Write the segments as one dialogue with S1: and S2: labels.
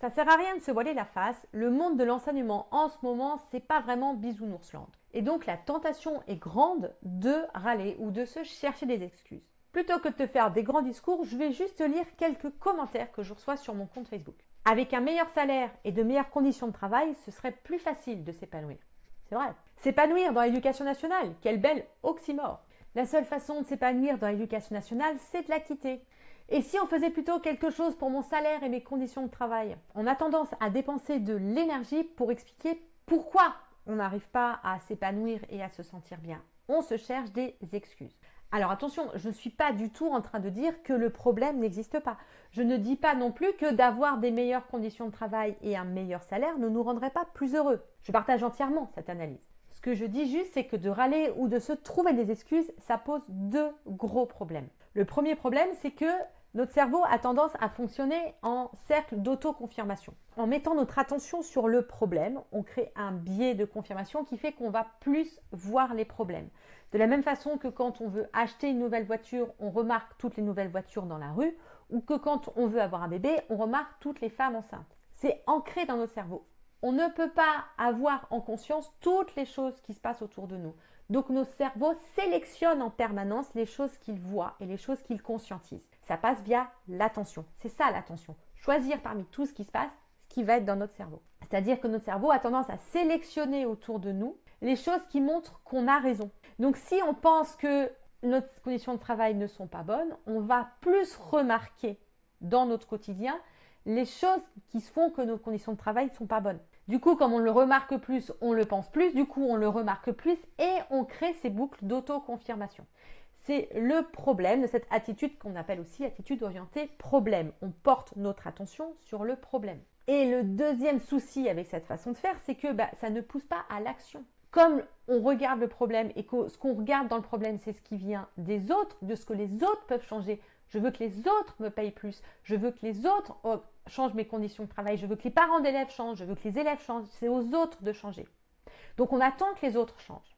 S1: Ça sert à rien de se voiler la face, le monde de l'enseignement en ce moment, c'est pas vraiment bisounoursland. Et donc la tentation est grande de râler ou de se chercher des excuses. Plutôt que de te faire des grands discours, je vais juste lire quelques commentaires que je reçois sur mon compte Facebook. Avec un meilleur salaire et de meilleures conditions de travail, ce serait plus facile de s'épanouir. C'est vrai. S'épanouir dans l'éducation nationale, quel bel oxymore. La seule façon de s'épanouir dans l'éducation nationale, c'est de la quitter. Et si on faisait plutôt quelque chose pour mon salaire et mes conditions de travail? On a tendance à dépenser de l'énergie pour expliquer pourquoi on n'arrive pas à s'épanouir et à se sentir bien. On se cherche des excuses. Alors attention, je ne suis pas du tout en train de dire que le problème n'existe pas. Je ne dis pas non plus que d'avoir des meilleures conditions de travail et un meilleur salaire ne nous rendrait pas plus heureux. Je partage entièrement cette analyse. Ce que je dis juste, c'est que de râler ou de se trouver des excuses, ça pose deux gros problèmes. Le premier problème, c'est que notre cerveau a tendance à fonctionner en cercle d'autoconfirmation. En mettant notre attention sur le problème, on crée un biais de confirmation qui fait qu'on va plus voir les problèmes. De la même façon que quand on veut acheter une nouvelle voiture, on remarque toutes les nouvelles voitures dans la rue, ou que quand on veut avoir un bébé, on remarque toutes les femmes enceintes. C'est ancré dans notre cerveau. On ne peut pas avoir en conscience toutes les choses qui se passent autour de nous. Donc nos cerveaux sélectionnent en permanence les choses qu'ils voient et les choses qu'ils conscientisent. Ça passe via l'attention. C'est ça l'attention. Choisir parmi tout ce qui se passe, ce qui va être dans notre cerveau. C'est-à-dire que notre cerveau a tendance à sélectionner autour de nous les choses qui montrent qu'on a raison. Donc si on pense que nos conditions de travail ne sont pas bonnes, on va plus remarquer dans notre quotidien les choses qui font que nos conditions de travail ne sont pas bonnes. Du coup, comme on le remarque plus, on le pense plus, du coup, on le remarque plus et on crée ces boucles d'autoconfirmation. C'est le problème de cette attitude qu'on appelle aussi attitude orientée problème. On porte notre attention sur le problème. Et le deuxième souci avec cette façon de faire, c'est que ça ne pousse pas à l'action. Comme on regarde le problème et que ce qu'on regarde dans le problème, c'est ce qui vient des autres, de ce que les autres peuvent changer. Je veux que les autres me payent plus. Je veux que les autres changent mes conditions de travail. Je veux que les parents d'élèves changent. Je veux que les élèves changent. C'est aux autres de changer. Donc, on attend que les autres changent.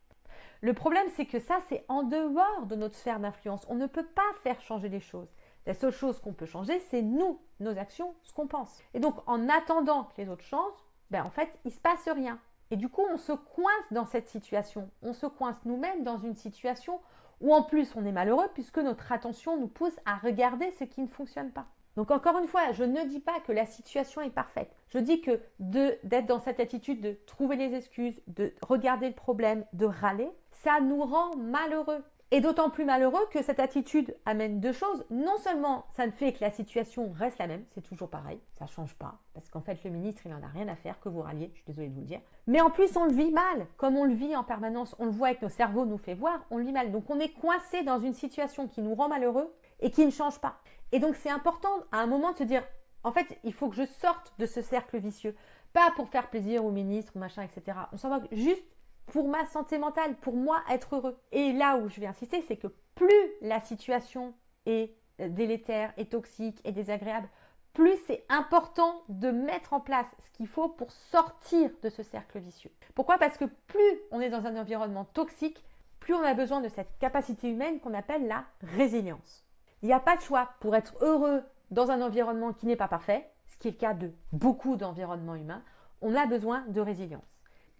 S1: Le problème, c'est que ça, c'est en dehors de notre sphère d'influence. On ne peut pas faire changer les choses. La seule chose qu'on peut changer, c'est nous, nos actions, ce qu'on pense. Et donc, en attendant que les autres changent, en fait, il ne se passe rien. Et du coup, on se coince dans cette situation. On se coince nous-mêmes dans une situation où en plus on est malheureux puisque notre attention nous pousse à regarder ce qui ne fonctionne pas. Donc encore une fois, je ne dis pas que la situation est parfaite. Je dis que d'être dans cette attitude de trouver les excuses, de regarder le problème, de râler, ça nous rend malheureux. Et d'autant plus malheureux que cette attitude amène deux choses. Non seulement ça ne fait que la situation reste la même, c'est toujours pareil, ça ne change pas, parce qu'en fait le ministre il n'en a rien à faire que vous râliez, je suis désolée de vous le dire. Mais en plus on le vit mal, comme on le vit en permanence, on le voit avec nos cerveaux nous fait voir, on le vit mal. Donc on est coincé dans une situation qui nous rend malheureux et qui ne change pas. Et donc c'est important à un moment de se dire, en fait il faut que je sorte de ce cercle vicieux, pas pour faire plaisir au ministre, au machin, etc. On s'en moque juste pour ma santé mentale, pour moi être heureux. Et là où je vais insister, c'est que plus la situation est délétère, est toxique, est désagréable, plus c'est important de mettre en place ce qu'il faut pour sortir de ce cercle vicieux. Pourquoi? Parce que plus on est dans un environnement toxique, plus on a besoin de cette capacité humaine qu'on appelle la résilience. Il n'y a pas de choix pour être heureux dans un environnement qui n'est pas parfait, ce qui est le cas de beaucoup d'environnements humains, on a besoin de résilience.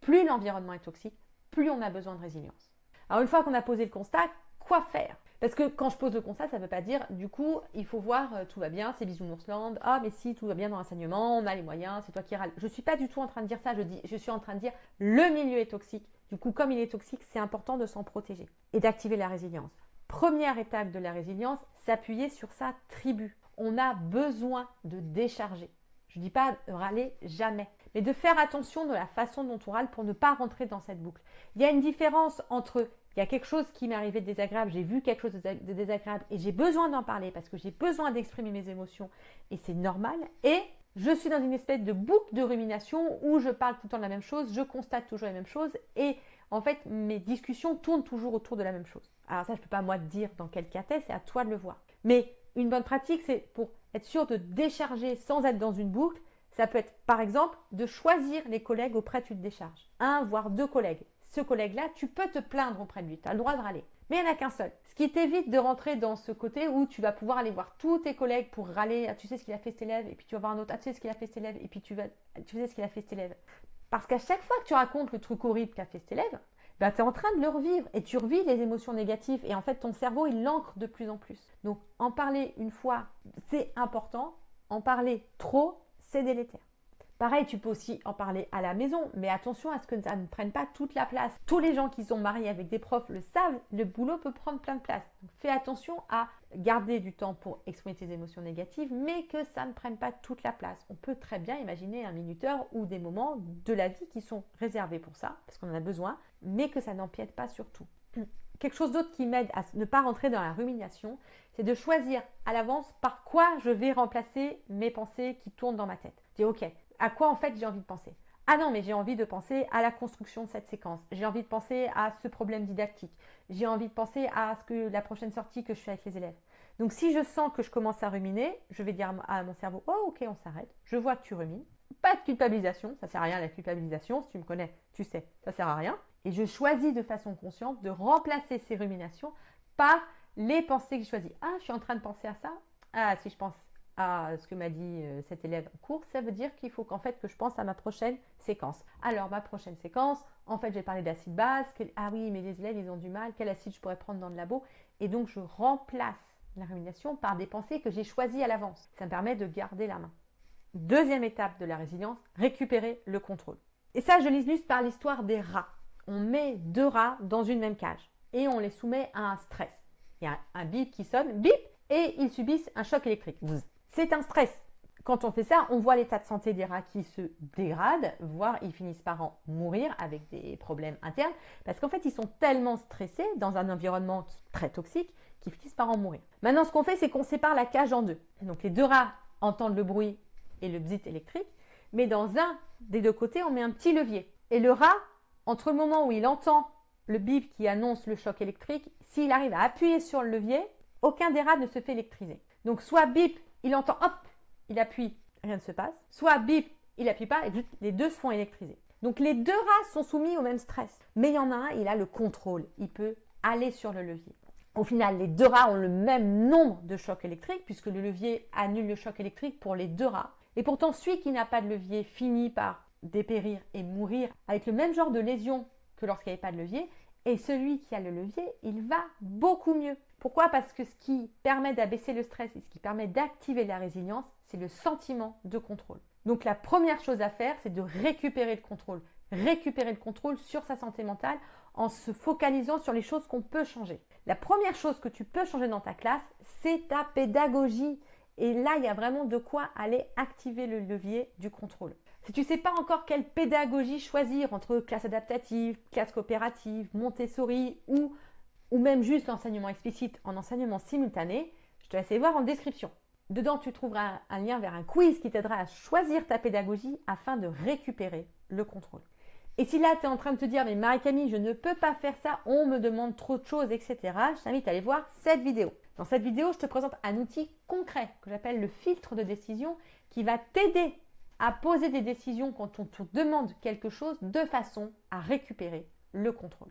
S1: Plus l'environnement est toxique, plus on a besoin de résilience. Alors une fois qu'on a posé le constat, quoi faire? Parce que quand je pose le constat, ça ne veut pas dire, du coup, il faut voir, tout va bien, c'est bisounoursland, ah mais si, tout va bien dans l'enseignement, on a les moyens, c'est toi qui râles. Je ne suis pas du tout en train de dire ça, je suis en train de dire, le milieu est toxique. Du coup, comme il est toxique, c'est important de s'en protéger et d'activer la résilience. Première étape de la résilience, s'appuyer sur sa tribu. On a besoin de décharger. Je ne dis pas râler jamais, mais de faire attention de la façon dont on râle pour ne pas rentrer dans cette boucle. Il y a une différence entre, il y a quelque chose qui m'est arrivé de désagréable, j'ai vu quelque chose de désagréable et j'ai besoin d'en parler parce que j'ai besoin d'exprimer mes émotions et c'est normal, et je suis dans une espèce de boucle de rumination où je parle tout le temps de la même chose, je constate toujours la même chose et en fait mes discussions tournent toujours autour de la même chose. Alors ça, je ne peux pas moi te dire dans quel cas t'es, c'est à toi de le voir. Mais une bonne pratique, c'est pour être sûr de décharger sans être dans une boucle. Ça peut être, par exemple, de choisir les collègues auprès de tu te décharges. Un, voire deux collègues. Ce collègue-là, tu peux te plaindre auprès de lui. Tu as le droit de râler. Mais il n'y en a qu'un seul. Ce qui t'évite de rentrer dans ce côté où tu vas pouvoir aller voir tous tes collègues pour râler. Ah, tu sais ce qu'il a fait cet élève, et puis tu vas voir un autre. Ah, tu sais ce qu'il a fait cet élève, et puis tu sais ce qu'il a fait cet élève. Parce qu'à chaque fois que tu racontes le truc horrible qu'a fait cet élève, ben, tu es en train de le revivre et tu revis les émotions négatives. Et en fait, ton cerveau, il l'ancre de plus en plus. Donc, en parler une fois, c'est important. En parler trop, c'est délétère. Pareil, tu peux aussi en parler à la maison, mais attention à ce que ça ne prenne pas toute la place. Tous les gens qui sont mariés avec des profs le savent, le boulot peut prendre plein de place. Donc, fais attention à garder du temps pour exprimer tes émotions négatives, mais que ça ne prenne pas toute la place. On peut très bien imaginer un minuteur ou des moments de la vie qui sont réservés pour ça, parce qu'on en a besoin, mais que ça n'empiète pas sur tout. Quelque chose d'autre qui m'aide à ne pas rentrer dans la rumination, c'est de choisir à l'avance par quoi je vais remplacer mes pensées qui tournent dans ma tête. Dis ok, à quoi en fait j'ai envie de penser? Ah non, mais j'ai envie de penser à la construction de cette séquence. J'ai envie de penser à ce problème didactique. J'ai envie de penser à la prochaine sortie que je fais avec les élèves. Donc si je sens que je commence à ruminer, je vais dire à mon cerveau, oh ok, on s'arrête. Je vois que tu rumines. Pas de culpabilisation, ça sert à rien la culpabilisation. Si tu me connais, tu sais, ça sert à rien. Et je choisis de façon consciente de remplacer ces ruminations par les pensées que je choisis. Ah, je suis en train de penser à ça. Ah, si je pense à ce que m'a dit cet élève en cours, ça veut dire qu'il faut qu'en fait que je pense à ma prochaine séquence. Alors, ma prochaine séquence, en fait, j'ai parlé d'acide base. Ah oui, mais les élèves, ils ont du mal. Quel acide je pourrais prendre dans le labo? Et donc, je remplace la rumination par des pensées que j'ai choisies à l'avance. Ça me permet de garder la main. Deuxième étape de la résilience, récupérer le contrôle. Et ça, je l'illustre par l'histoire des rats. On met 2 rats dans une même cage et on les soumet à un stress. Il y a un bip qui sonne, bip, et ils subissent un choc électrique. C'est un stress. Quand on fait ça, on voit l'état de santé des rats qui se dégrade, voire ils finissent par en mourir avec des problèmes internes, parce qu'en fait, ils sont tellement stressés dans un environnement très toxique qu'ils finissent par en mourir. Maintenant, ce qu'on fait, c'est qu'on sépare la cage en 2. Donc, les 2 rats entendent le bruit et le bzit électrique, mais dans un des 2 côtés, on met un petit levier. Et le rat, entre le moment où il entend le bip qui annonce le choc électrique, s'il arrive à appuyer sur le levier, aucun des rats ne se fait électriser. Donc, soit bip, il entend, hop, il appuie, rien ne se passe. Soit bip, il n'appuie pas, et les 2 se font électriser. Donc, les 2 rats sont soumis au même stress. Mais il y en a un, il a le contrôle. Il peut aller sur le levier. Au final, les 2 rats ont le même nombre de chocs électriques, puisque le levier annule le choc électrique pour les 2 rats. Et pourtant, celui qui n'a pas de levier finit par dépérir et mourir avec le même genre de lésion que lorsqu'il n'y avait pas de levier. Et celui qui a le levier, il va beaucoup mieux. Pourquoi? Parce que ce qui permet d'abaisser le stress et ce qui permet d'activer la résilience, c'est le sentiment de contrôle. Donc la première chose à faire, c'est de récupérer le contrôle. Récupérer le contrôle sur sa santé mentale en se focalisant sur les choses qu'on peut changer. La première chose que tu peux changer dans ta classe, c'est ta pédagogie. Et là, il y a vraiment de quoi aller activer le levier du contrôle. Si tu ne sais pas encore quelle pédagogie choisir entre classe adaptative, classe coopérative, Montessori ou même juste l'enseignement explicite en enseignement simultané, je te laisse aller voir en description. Dedans, tu trouveras un lien vers un quiz qui t'aidera à choisir ta pédagogie afin de récupérer le contrôle. Et si là, tu es en train de te dire « Mais Marie-Camille, je ne peux pas faire ça, on me demande trop de choses, etc. » Je t'invite à aller voir cette vidéo. Dans cette vidéo, je te présente un outil concret que j'appelle le filtre de décision qui va t'aider à poser des décisions quand on te demande quelque chose de façon à récupérer le contrôle.